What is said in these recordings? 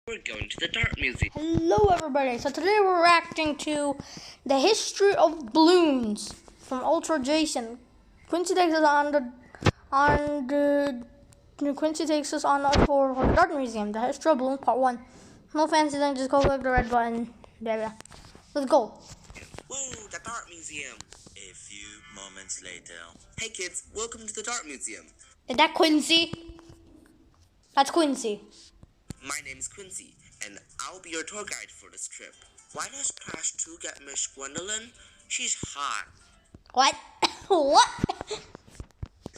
We're going to the Dart Museum. Hello everybody, so today we're reacting to the history of balloons from Ultra Jason. Quincy takes us for the Dart Museum, the history of balloons part 1. No fancy thing, just go click the red button. There. Let's go. Whoa, the Dart Museum. A few moments later. Hey kids, welcome to the Dart Museum. Is that Quincy? That's Quincy. My name is Quincy, and I'll be your tour guide for this trip. Why does Class 2 get Miss Gwendolyn? She's hot. What? What?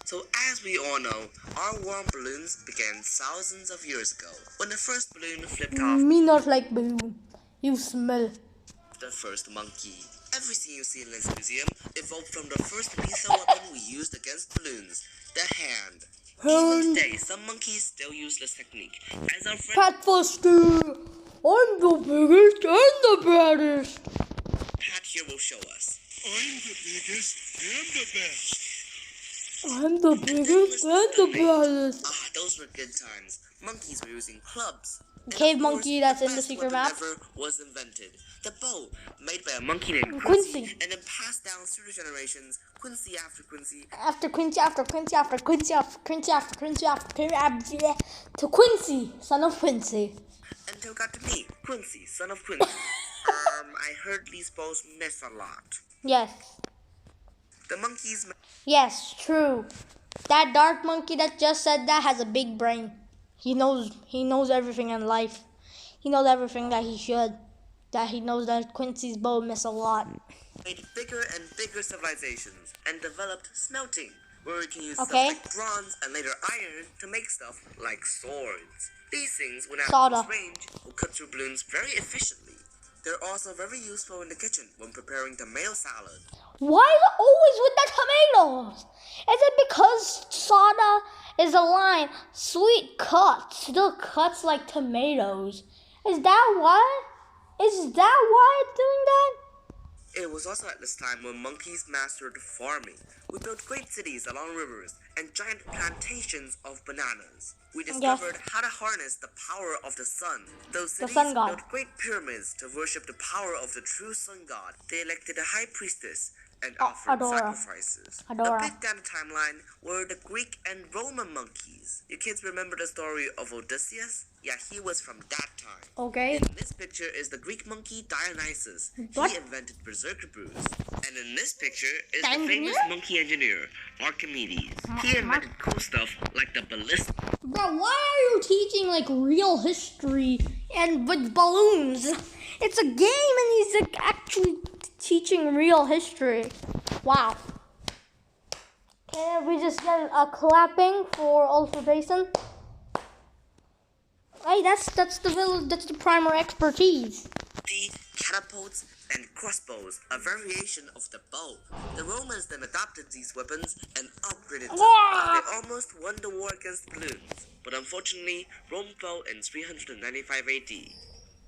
So as we all know, our warm balloons began thousands of years ago, when the first balloon flipped off. Me not like balloon. You smell. The first monkey. Everything you see in this museum evolved from the first lethal weapon we used against balloons, the hand. Even today, some monkeys still use this technique. As our friend Pat Foster, I'm the biggest and the baddest. Pat here will show us. I'm the biggest and the best. I'm the biggest and the baddest. Ah, those were good times. Monkeys were using clubs. Cave And of course, monkey that's in the best secret weapon map. ever was invented. The bow, made by a monkey named Quincy. and then passed down through the generations, Quincy after Quincy. After Quincy, after Quincy, after Quincy, after Quincy, after Quincy, after Quincy, to Quincy, son of Quincy. Until got to me, Quincy, son of Quincy. I heard these bows miss a lot. Yes. The monkeys. Yes, true. That dark monkey that just said that has a big brain. He knows everything in life. He knows everything that he should. That he knows that Quincy's bow miss a lot. Made bigger and bigger civilizations and developed smelting, where we can use stuff Okay. like bronze and later iron to make stuff like swords. These things, when at Soda. close range, will cut through balloons very efficiently. They're also very useful in the kitchen when preparing tomato salad. Why is it always with the tomatoes? Is it because soda is a line? Sweet cuts still cuts like tomatoes. Is that why? Is that why it's doing that? It was also at this time when monkeys mastered farming. We built great cities along rivers and giant plantations of bananas. We discovered how to harness the power of the sun. Those cities sun god. built great pyramids to worship the power of the true sun god. They elected a high priestess and offered Adora. sacrifices. Adora. A bit down the timeline were the Greek and Roman monkeys. You kids remember the story of Odysseus? Yeah, he was from that time. Okay. In this picture is the Greek monkey Dionysus. What? He invented berserker brews. And in this picture is The the famous engineer? monkey engineer, Archimedes. He invented cool stuff like the ballistic. Bro, why are you teaching like real history and with balloons? It's a game and he's like actually teaching real history. Wow. Can we just get a clapping for Ultra Jason? Hey, that's the primer expertise. The catapults and crossbows, a variation of the bow. The Romans then adopted these weapons and upgraded them. Yeah. They almost won the war against balloons, but unfortunately, Rome fell in 395 AD.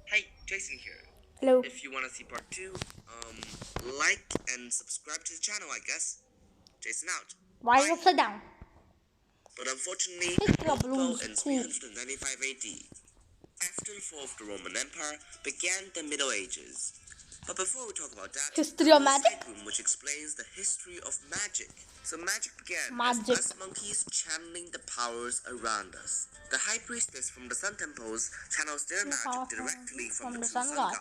Hey, Jason here. Hello. If you want to see part 2, like and subscribe to the channel, I guess. Jason out. Why Bye. you upside down? But unfortunately, History Rome of fell balloons in too. 395 AD. After the fall of the Roman Empire, began the Middle Ages. But before we talk about that, History of there's a magic? side room which explains the history of magic. So magic began Magic. as us monkeys channeling the powers around us. The high priestess from the sun temples channels their magic directly from the true sun god.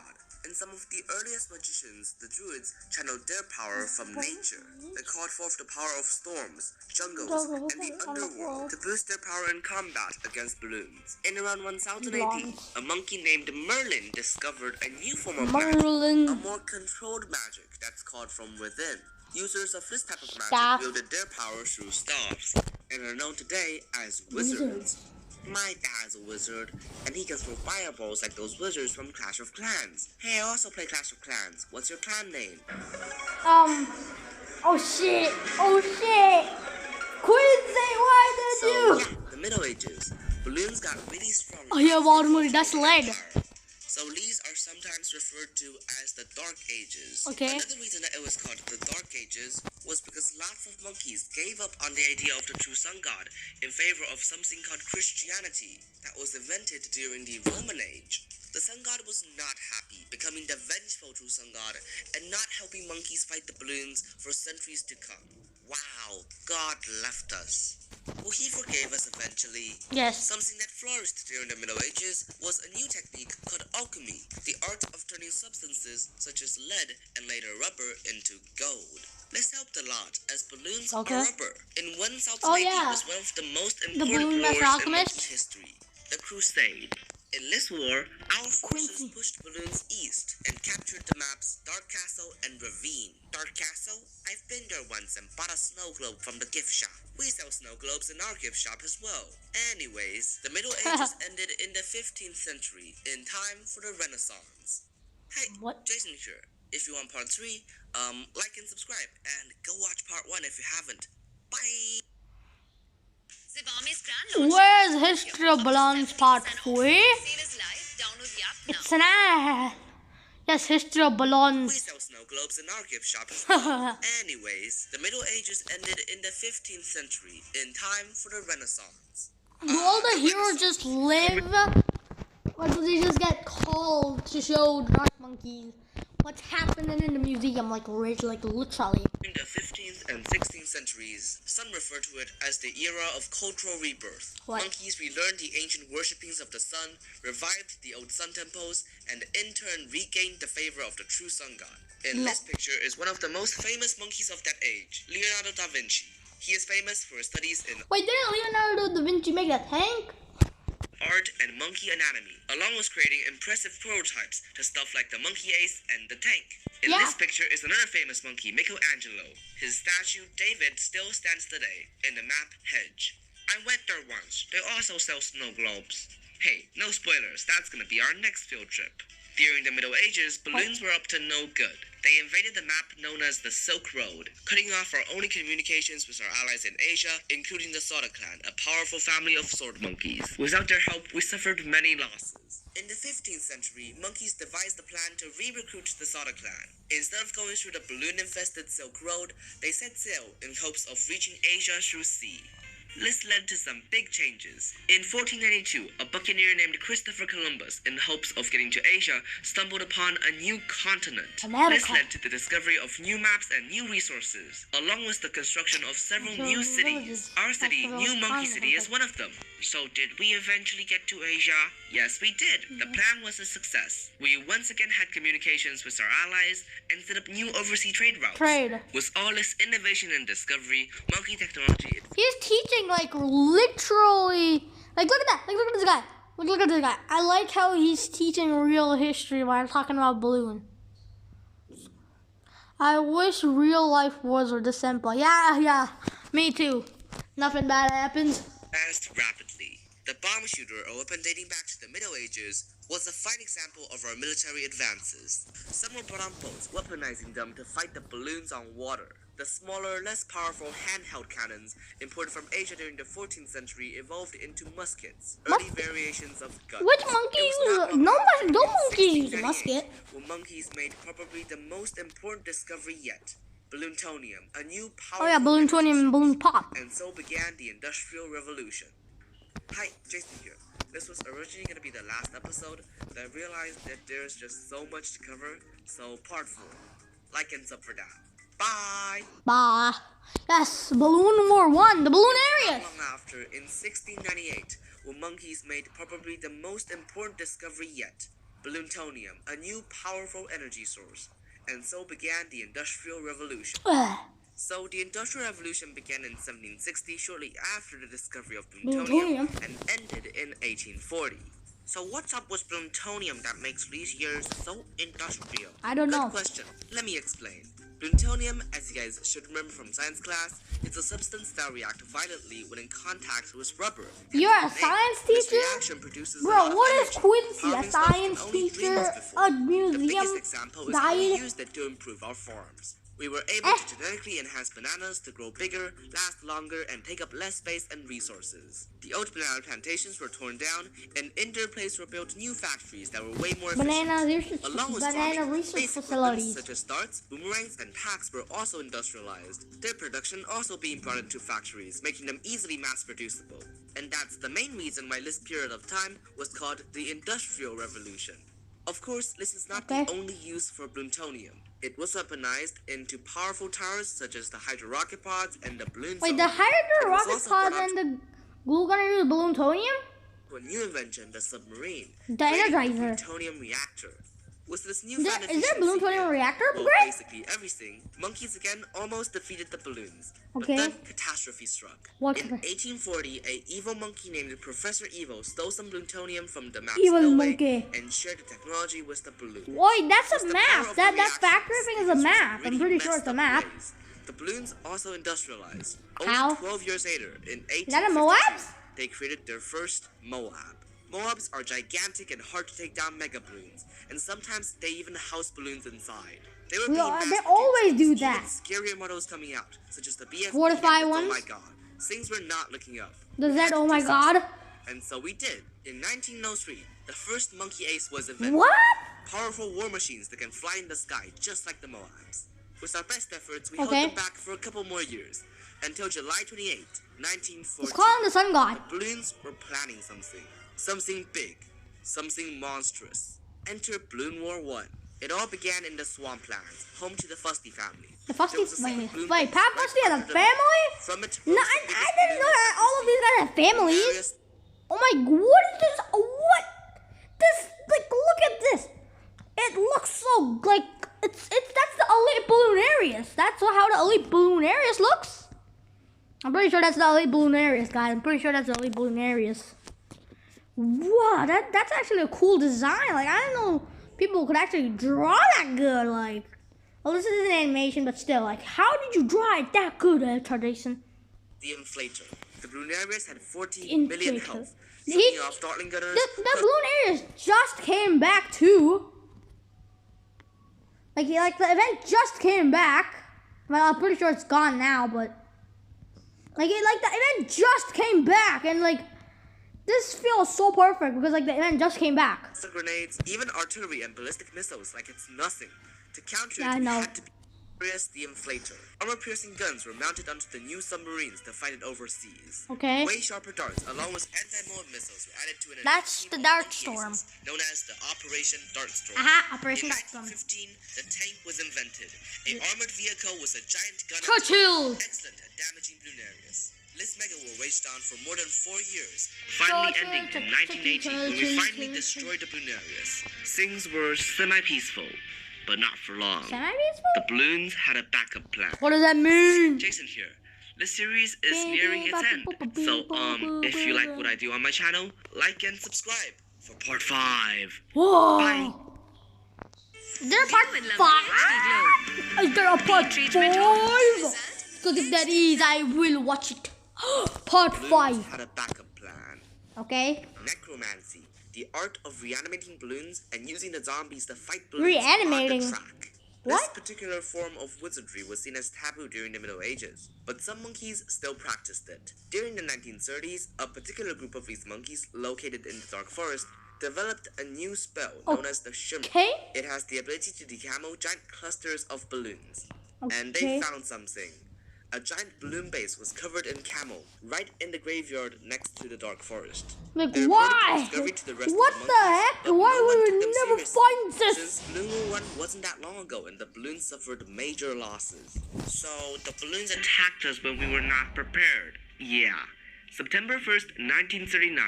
And some of the earliest magicians, the druids, channeled their power from nature. They called forth the power of storms, jungles, and the underworld to boost their power in combat against balloons. In around 1000 AD, a monkey named Merlin discovered a new form of magic, a more controlled magic that's called from within. Users of this type of magic Staff. wielded their power through staffs, and are known today as wizards. My dad's a wizard, and he can throw fireballs like those wizards from Clash of Clans. Hey, I also play Clash of Clans. What's your clan name? Oh shit. Quincy, why did you? Yeah, the Middle Ages. Balloons got really strong. Oh yeah, Walter, that's lead. So these are sometimes referred to as the Dark Ages. Okay. Another reason that it was called the Dark Ages was because lots of monkeys gave up on the idea of the true sun god in favor of something called Christianity that was invented during the Roman age. The sun god was not happy becoming the vengeful true sun god and not helping monkeys fight the balloons for centuries to come. Wow, God left us. Well, he forgave us eventually. Yes. Something that flourished during the Middle Ages was a new technique called alchemy, the art of turning substances such as lead and later rubber into gold. This helped a lot as balloons are rubber. In 1080 was one of the most important wars in monkey history, the Crusade. In this war, our forces pushed balloons east and captured the maps Dark Castle and Ravine. Dark Castle? I've been there once and bought a snow globe from the gift shop. We sell snow globes in our gift shop as well. Anyways, the Middle Ages ended in the 15th century, in time for the Renaissance. Hey, Jason here. If you want part 3, like and subscribe, and go watch part 1 if you haven't. Bye! Where's History of Balloons Part 3? It's an ad. Yes, History of Balloons. We sell snow globes in our gift shop as well. Anyways, the Middle Ages ended in the 15th century, in time for the Renaissance. Do all the heroes just live? Or do they just get called to show dark monkeys what's happening in the museum, like literally? In the 15th and 16th centuries, some refer to it as the era of cultural rebirth. Monkeys relearned the ancient worshippings of the sun, revived the old sun temples, and in turn regained the favor of the true sun god. In this picture is one of the most famous monkeys of that age, Leonardo da Vinci. He is famous for his studies in Wait, didn't Leonardo da Vinci make a tank? Art and monkey anatomy, along with creating impressive prototypes to stuff like the monkey ace and the tank. In this picture is another famous monkey, Michelangelo. His statue, David, still stands today in the map Hedge. I went there once. They also sell snow globes. Hey, no spoilers, that's gonna be our next field trip. During the Middle Ages, balloons were up to no good. They invaded the map known as the Silk Road, cutting off our only communications with our allies in Asia, including the Sota clan, a powerful family of sword monkeys. Without their help, we suffered many losses. In the 15th century, monkeys devised a plan to re-recruit the Sota clan. Instead of going through the balloon-infested Silk Road, they set sail in hopes of reaching Asia through sea. This led to some big changes. In 1492, a buccaneer named Christopher Columbus, in hopes of getting to Asia, stumbled upon a new continent. This led to the discovery of new maps and new resources, along with the construction of several new cities. Our city, New Monkey City, is one of them. So did we eventually get to Asia? Yes, we did. The plan was a success. We once again had communications with our allies and set up new overseas trade routes. With all this innovation and discovery, monkey technology... He's teaching, like, literally... Like, look at that. Like, look at this guy. Look at this guy. I like how he's teaching real history while talking about balloon. I wish real life wars were this simple. Yeah. Me too. Nothing bad happens. Advanced rapidly. The bomb shooter, a weapon dating back to the Middle Ages, was a fine example of our military advances. Some were brought on boats, weaponizing them to fight the balloons on water. The smaller, less powerful handheld cannons imported from Asia during the 14th century evolved into muskets, early variations of guns. Which monkey uses? No monkey use a musket. Well, monkeys made probably the most important discovery yet. Balloon-tonium, a new powerful balloon-tonium and balloon pop. And so began the Industrial Revolution. Hi, Jason here. This was originally going to be the last episode, but I realized that there's just so much to cover, so part 4. Like and sub for that. Bye! Bye. Yes, Balloon War 1, the balloon area. Not long after, in 1698, monkeys made probably the most important discovery yet. Balloon-tonium, a new powerful energy source. And so began the Industrial Revolution. So the Industrial Revolution began in 1760, shortly after the discovery of plutonium, and ended in 1840. So what's up with plutonium that makes these years so industrial? I don't know. Good question. Let me explain. Plutonium, as you guys should remember from science class, is a substance that reacts violently when in contact with rubber. You're a science teacher? This reaction produces Bro, what is Quincy? A science teacher? A museum The biggest example is how we used it to improve our farms. We were able to genetically enhance bananas to grow bigger, last longer, and take up less space and resources. The old banana plantations were torn down, and in their place were built new factories that were way more Banana efficient. research, Along with banana farming, research basic weapons facilities. such as darts, boomerangs, and packs were also industrialized. Their production also being brought into factories, making them easily mass-producible. And that's the main reason why this period of time was called the Industrial Revolution. Of course, this is not the only use for plutonium. It was weaponized into powerful towers such as the hydro rocket pods and the balloon. Wait, the hydro rocket pods and the glue gunner use plutonium? To a new invention, the submarine. The energizer. The plutonium reactor. Was this new Is there a plutonium reactor? Well, basically everything. Monkeys again almost defeated the balloons. Okay. But then catastrophe struck. What? In 1840, a evil monkey named Professor Evil stole some plutonium from the map Evil monkey. and shared the technology with the balloon. Wait, that's a map. That factory thing is a map. I'm pretty sure it's a map. The balloons also industrialized. How? Only 12 years later, in 1852, Is that a Moabs? they created their first Moab. Moabs are gigantic and hard to take down mega balloons, and sometimes they even house balloons inside. They were They always do that. Scarier models coming out, such as the BF. Fortified ones? Oh my god, things were not looking up. The Z, oh my god. And so we did. In 1903, the first monkey ace was invented. What? Powerful war machines that can fly in the sky, just like the Moabs. With our best efforts, we held them back for a couple more years, until July 28, 1940. It's calling the sun god. The balloons were planning something. Something big. Something monstrous. Enter Balloon War 1. It all began in the swamplands, home to the Fusty family. The Fusty? Wait, Pat Fusty has a family? From it, No, I didn't know that all of these guys have families. Oh my, what is this? What? This, like, look at this. It looks so, like, that's the elite balloonarius. That's how the elite balloonarius looks. I'm pretty sure that's the elite balloonarius, guys. I'm pretty sure that's the elite balloonarius. Wow, that's actually a cool design. Like, I didn't know people could actually draw that good. Like, well, this is an animation, but still, like, how did you draw it that good, Jason? The inflator. The balloonarius had 14 million health. Off Dartling gunners. The balloonarius just came back too. Like the event just came back. Well, I'm pretty sure it's gone now, but the event just came back, and like this feels so perfect because like the event just came back. The grenades, even artillery and ballistic missiles, like it's nothing. To counter it, had to be the inflator. Armor-piercing guns were mounted onto the new submarines to fight it overseas. Okay. Way sharper darts, along with anti-Moab missiles, were added to an. That's the Dart Storm, known as the Operation Dart Storm. Operation Dart Storm. In 1915, the tank was invented. A armored vehicle with a giant gun. Churchill. Excellent at damaging balloonarius. This mega war raged on for more than 4 years, finally ending in 1980 when we finally destroyed the balloonarius. Things were semi-peaceful, but not for long. Semi-peaceful? The balloons had a backup plan. What does that mean? Jason here. The series is nearing its end, so if you like what I do on my channel, like and subscribe for part 5. Whoa! Bye. Is there a part 5? Is there a part 5? Because if that is, I will watch it. Part 5. Had a backup plan. Okay. Necromancy, the art of reanimating balloons and using the zombies to fight balloons Reanimating? on the track. What? This particular form of wizardry was seen as taboo during the Middle Ages, but some monkeys still practiced it. During the 1930s, a particular group of these monkeys, located in the dark forest, developed a new spell known as the Shimmer. Okay. It has the ability to decamo giant clusters of balloons. Okay. And they found something. A giant balloon base was covered in camo, right in the graveyard next to the dark forest. Like, why? What the heck? Why would we never find this? Since Balloon War 1 wasn't that long ago and the balloons suffered major losses. So, the balloons attacked us when we were not prepared. Yeah. September 1st, 1939.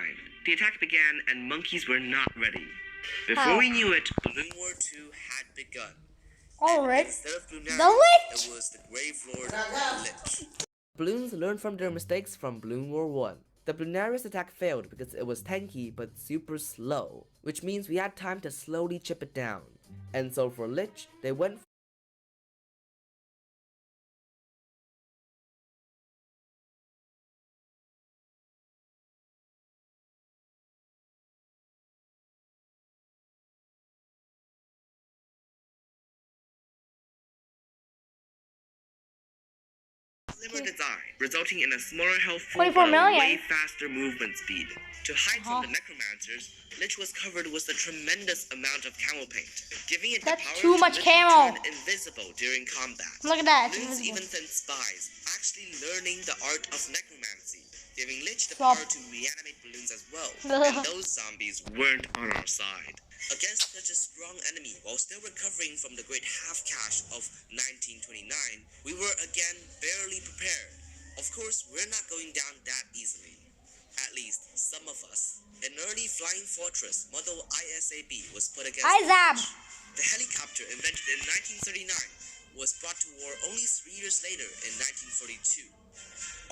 The attack began and monkeys were not ready. Before we knew it, Balloon War 2 had begun. Alright. Instead of The Lich! Lich! It was the Grave Lord, the Lich. Balloons learned from their mistakes from Balloon War 1. The Balloonarius attack failed because it was tanky but super slow, which means we had time to slowly chip it down. And so for Lich, they went slimmer design, resulting in a smaller health pool 24 but a million. way faster movement speed. To hide from the necromancers, Lich was covered with a tremendous amount of camel paint, giving it That's the power too to much literally camo. turn invisible during combat. Look at that. Balloons It's even invisible. sent spies, actually learning the art of necromancy, giving Lich the Stop. power to reanimate balloons as well. And those zombies weren't on our side. Against such a strong enemy, while still recovering from the great half-cash of 1929, we were again barely prepared. Of course, we're not going down that easily. At least, some of us. An early flying fortress, model ISAB, was put against ISAB. the helicopter invented in 1939 was brought to war only 3 years later in 1942.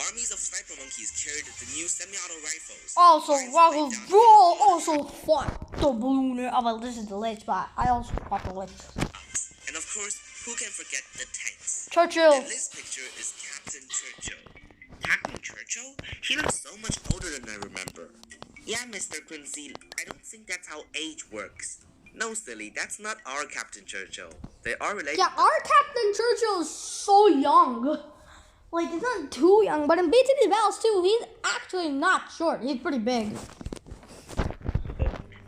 Armies of sniper monkeys carried the new semi-auto rifles. Also, Mines were laid down also fought the balloon. Oh, well, this is the Lich, but I also fought the Lich. and of course, who can forget the tanks? Churchill. In this picture is Captain Churchill. Captain Churchill? He looks so much older than I remember. Yeah, Mr. Quincy, I don't think that's how age works. No, silly, that's not our Captain Churchill. They are related. Yeah, our Captain Churchill is so young. Like, he's not too young, but in BTD Battles too, he's actually not short. He's pretty big.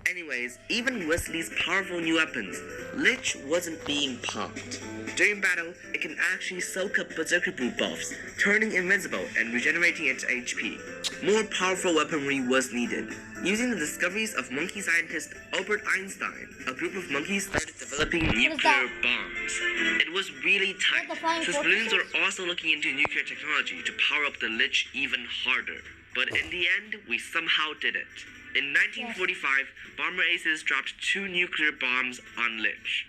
Anyways, even Wesley's powerful new weapons, Lich wasn't being pumped. During battle, it can actually soak up Berserker Brute buffs, turning invincible and regenerating its HP. More powerful weaponry was needed. Using the discoveries of monkey scientist Albert Einstein, a group of monkeys started developing nuclear bombs. It was really tight, since balloons are also looking into nuclear technology to power up the Lich even harder. But in the end, we somehow did it. In 1945, Bomber Aces dropped 2 nuclear bombs on Lich,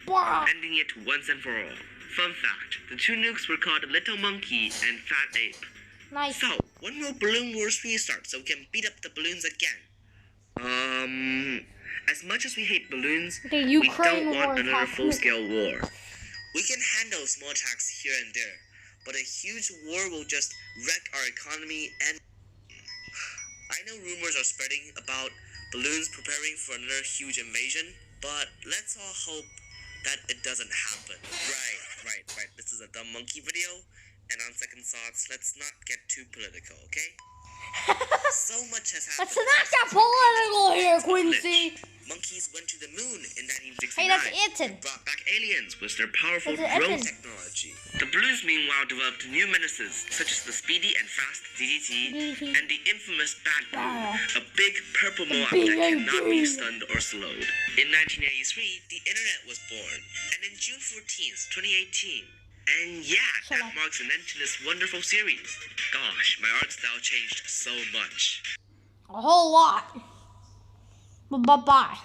ending it once and for all. Fun fact, the 2 nukes were called Little Monkey and Fat Ape. Nice. So, when will Balloon Wars restart so we can beat up the balloons again? As much as we hate balloons, The we Ukraine don't want war another attack. full-scale war. We can handle small attacks here and there, but a huge war will just wreck our economy and... I know rumors are spreading about balloons preparing for another huge invasion, but let's all hope that it doesn't happen. Right. This is a dumb monkey video, and on second thoughts, let's not get too political, okay? So much has happened. Let's not get political here, Quincy. Monkeys went to the moon in 1969. Hey, that's Itten. Brought back aliens with their powerful That's drone Itten. technology. The Blues, meanwhile, developed new menaces such as the speedy and fast DDT and the infamous Bad Blue, a big purple moab that cannot be stunned or slowed. In 1983, the internet was born, and in June 14th, 2018. And yeah, that marks an end to this wonderful series. Gosh, my art style changed so much. A whole lot. Bye-bye.